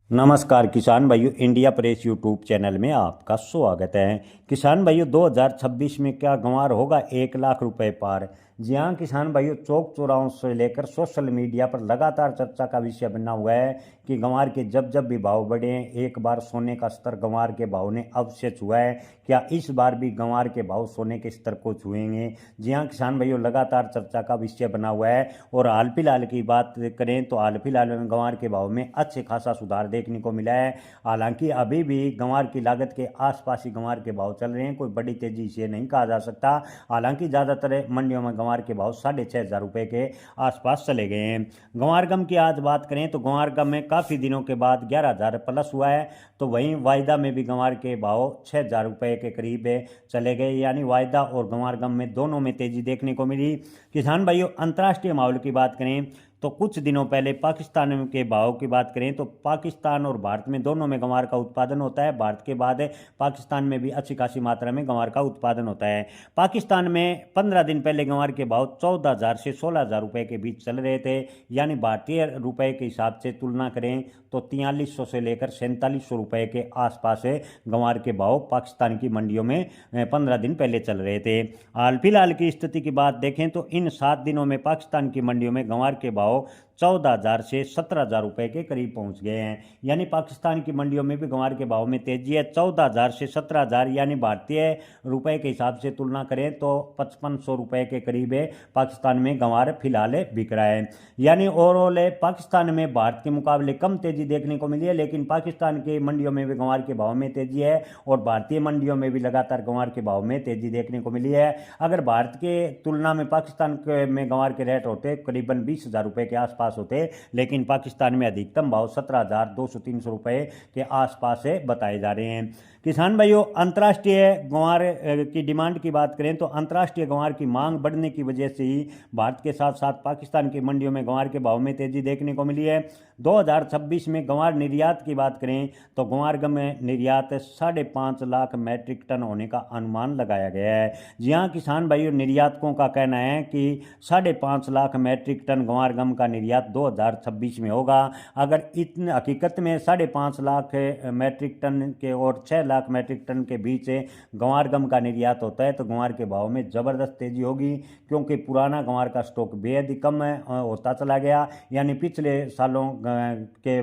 नमस्कार किसान भाइयों, इंडिया प्रेस यूट्यूब चैनल में आपका स्वागत है। किसान भाइयों, 2026 में क्या गंवार होगा 1 लाख रुपए पार? जी हाँ किसान भाइयों, चौक चौराहों से लेकर सोशल मीडिया पर लगातार चर्चा का विषय बना हुआ है कि गंवार के जब जब भी भाव बढ़े हैं, एक बार सोने का स्तर गंवार के भाव ने अवश्य छुआ है। क्या इस बार भी गंवार के भाव सोने के स्तर को छुएंगे? जी हाँ किसान भाइयों, लगातार चर्चा का विषय बना हुआ है। और हाल फिलहाल की बात करें तो हाल फिलहाल में गंवार के भाव में अच्छे खासा सुधार देखने को मिला है। हालांकि अभी भी गंवार की लागत के आसपास ही गंवार के भाव चल रहे हैं, कोई बड़ी तेजी इसे नहीं कहा जा सकता। हालांकि ज़्यादातर मंडियों में गंवार के भाव 6,500 रुपये के आसपास चले गए हैं। गंवार गम की आज बात करें तो गंवार गम में काफ़ी दिनों के बाद 11,000 प्लस हुआ है। तो वहीं वायदा में भी गंवार के भाव 6,000 रुपये के करीब चले गए, यानी वायदा और गंवार गम में दोनों में तेजी देखने को मिली। किसान भाइयों, अंतर्राष्ट्रीय माहौल की बात करें तो कुछ दिनों पहले पाकिस्तान के भाव की बात करें तो पाकिस्तान और भारत में दोनों में गंवार का उत्पादन होता है। भारत के बाद पाकिस्तान में भी अच्छी खासी मात्रा में गंवार का उत्पादन होता है। पाकिस्तान में 15 दिन पहले गंवार के भाव 14,000 से 16,000 रुपये के बीच चल रहे थे, यानी भारतीय रुपए के हिसाब से तुलना करें तो 4300 से लेकर 4700 रुपये के आसपास गंवार के भाव पाकिस्तान की मंडियों में 15 दिन पहले चल रहे थे। हाल फिलहाल की स्थिति की बात देखें तो इन 7 दिनों में पाकिस्तान की मंडियों में गंवार के भाव 14,000 से 17,000 रुपये के करीब पहुंच गए हैं। यानी पाकिस्तान की मंडियों में भी गंवार के भाव में तेजी है। 14,000 से 17,000, यानी भारतीय रुपए के हिसाब से तुलना करें तो 5500 रुपये के करीब है पाकिस्तान में गंवार फिलहाल बिक रहा है। यानी ओवरऑल पाकिस्तान में भारत के मुकाबले कम तेजी देखने को मिली है, लेकिन पाकिस्तान की मंडियों में भी गंवार के भाव में तेजी है और भारतीय मंडियों में भी लगातार गंवार के भाव में तेजी देखने को मिली है। अगर भारत के तुलना में पाकिस्तान में गंवार के रेट होते करीबन 20,000 रुपये के आसपास होते, लेकिन पाकिस्तान में अधिकतम भाव 17,200-300 रुपये के आसपास बताए जा रहे हैं। किसान भाइयों, अंतर्राष्ट्रीय गंवार की डिमांड की बात करें तो अंतर्राष्ट्रीय गंवार की मांग बढ़ने की वजह से ही भारत के साथ साथ पाकिस्तान की मंडियों में गंवार के भाव में तेजी देखने को मिली है। 2026 में गंवार निर्यात की बात करें तो गंवार गम निर्यात 5.5 लाख मैट्रिक टन होने का अनुमान लगाया गया है। जी हाँ किसान भाइयों, निर्यातकों का कहना है कि 5.5 लाख मैट्रिक टन गंवार गम का निर्यात 2026 में होगा। अगर इतने हकीकत में 5.5 लाख मैट्रिक टन के और 6 लाख मैट्रिक टन के बीच गंवार गम का निर्यात होता है तो गंवार के भाव में ज़बरदस्त तेजी होगी, क्योंकि पुराना गंवार का स्टॉक बेहद ही कम होता चला गया। यानी पिछले सालों के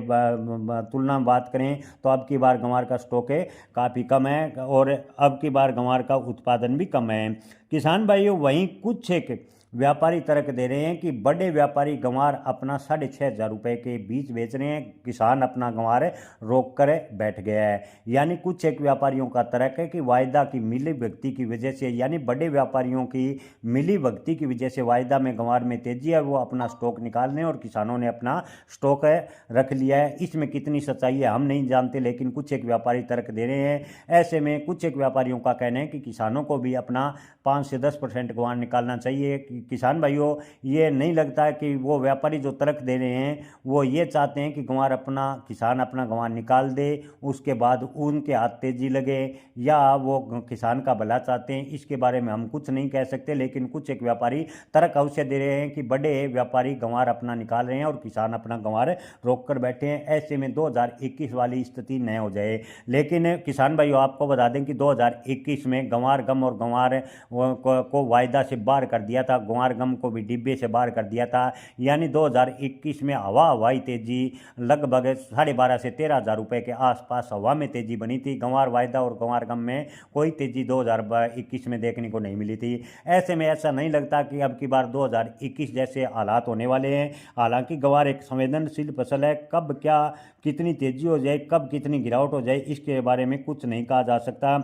तुलना में बात करें तो अब की बार गंवार का स्टॉक काफ़ी कम है और अब की बार गंवार का उत्पादन भी कम है। किसान भाइयों, वहीं कुछ एक व्यापारी तर्क दे रहे हैं कि बड़े व्यापारी गंवार अपना 6,500 रुपये के बीच बेच रहे हैं, किसान अपना गंवार रोक कर बैठ गया है। यानी कुछ एक व्यापारियों का तर्क है कि वायदा की मिली भगती की वजह से, यानी बड़े व्यापारियों की मिली भगती की वजह से वायदा में गंवार में तेजी है, वो अपना स्टॉक निकाल रहे हैं और किसानों ने अपना स्टॉक रख लिया है। इसमें कितनी सच्चाई है हम नहीं जानते, लेकिन कुछ एक व्यापारी तर्क दे रहे हैं। ऐसे में कुछ एक व्यापारियों का कहना है कि किसानों को भी अपना 5 से 10% गंवार निकालना चाहिए। किसान भाइयों, ये नहीं लगता कि वो व्यापारी जो तर्क दे रहे हैं वो ये चाहते हैं कि गंवार अपना किसान अपना गंवार निकाल दे, उसके बाद उनके हाथ तेजी लगे, या वो किसान का भला चाहते हैं, इसके बारे में हम कुछ नहीं कह सकते। लेकिन कुछ एक व्यापारी तर्क अवश्य दे रहे हैं कि बड़े व्यापारी गंवार अपना निकाल रहे हैं और किसान अपना गंवार रोक कर बैठे हैं। ऐसे में 2021 वाली स्थिति न हो जाए। लेकिन किसान भाइयों, आपको बता दें कि 2021 में गंवार गम और गंवार को वायदा से बाहर कर दिया था, गंवार गम को भी डिब्बे से बाहर कर दिया था। यानी 2021 में हवाई तेजी लगभग 12.5 से 13,000 रुपये के आसपास हवा में तेजी बनी थी। गंवार वायदा और गंवार गम में कोई तेजी 2021 में देखने को नहीं मिली थी। ऐसे में ऐसा नहीं लगता कि अब की बार 2021 जैसे हालात होने वाले हैं। हालांकि गंवार एक संवेदनशील फसल है, कब क्या कितनी तेजी हो जाए, कब कितनी गिरावट हो जाए, इसके बारे में कुछ नहीं कहा जा सकता।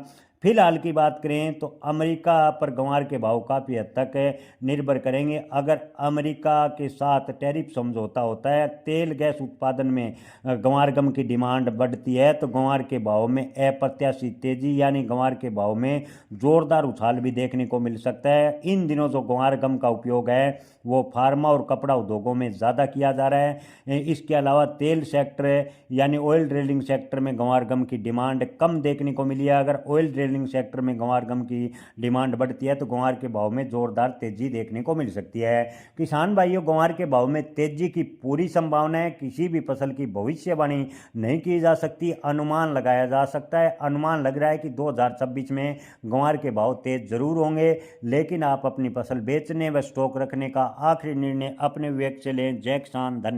फिलहाल की बात करें तो अमेरिका पर गंवार के भाव काफ़ी हद तक निर्भर करेंगे। अगर अमेरिका के साथ टैरिफ समझौता होता है, तेल गैस उत्पादन में गंवार गम की डिमांड बढ़ती है तो गंवार के भाव में अप्रत्याशित तेजी, यानी गंवार के भाव में जोरदार उछाल भी देखने को मिल सकता है। इन दिनों जो गंवार गम का उपयोग है वो फार्मा और कपड़ा उद्योगों में ज़्यादा किया जा रहा है। इसके अलावा तेल सेक्टर यानी ऑयल ड्रिलिंग सेक्टर में गंवार गम की डिमांड कम देखने को मिली है। अगर ऑयल ट्रेलिंग सेक्टर में ग्वार गम की डिमांड बढ़ती है तो ग्वार के भाव में जोरदार तेजी देखने को मिल सकती है। किसान भाइयों, ग्वार के भाव में तेजी की पूरी संभावना है। किसी भी फसल की भविष्यवाणी नहीं की जा सकती, अनुमान लगाया जा सकता है। अनुमान लग रहा है कि 2026 में ग्वार के भाव तेज जरूर होंगे, लेकिन आप अपनी फसल बेचने व स्टॉक रखने का आखिरी निर्णय अपने विवेक से लें। जय किसान। धन्यवाद।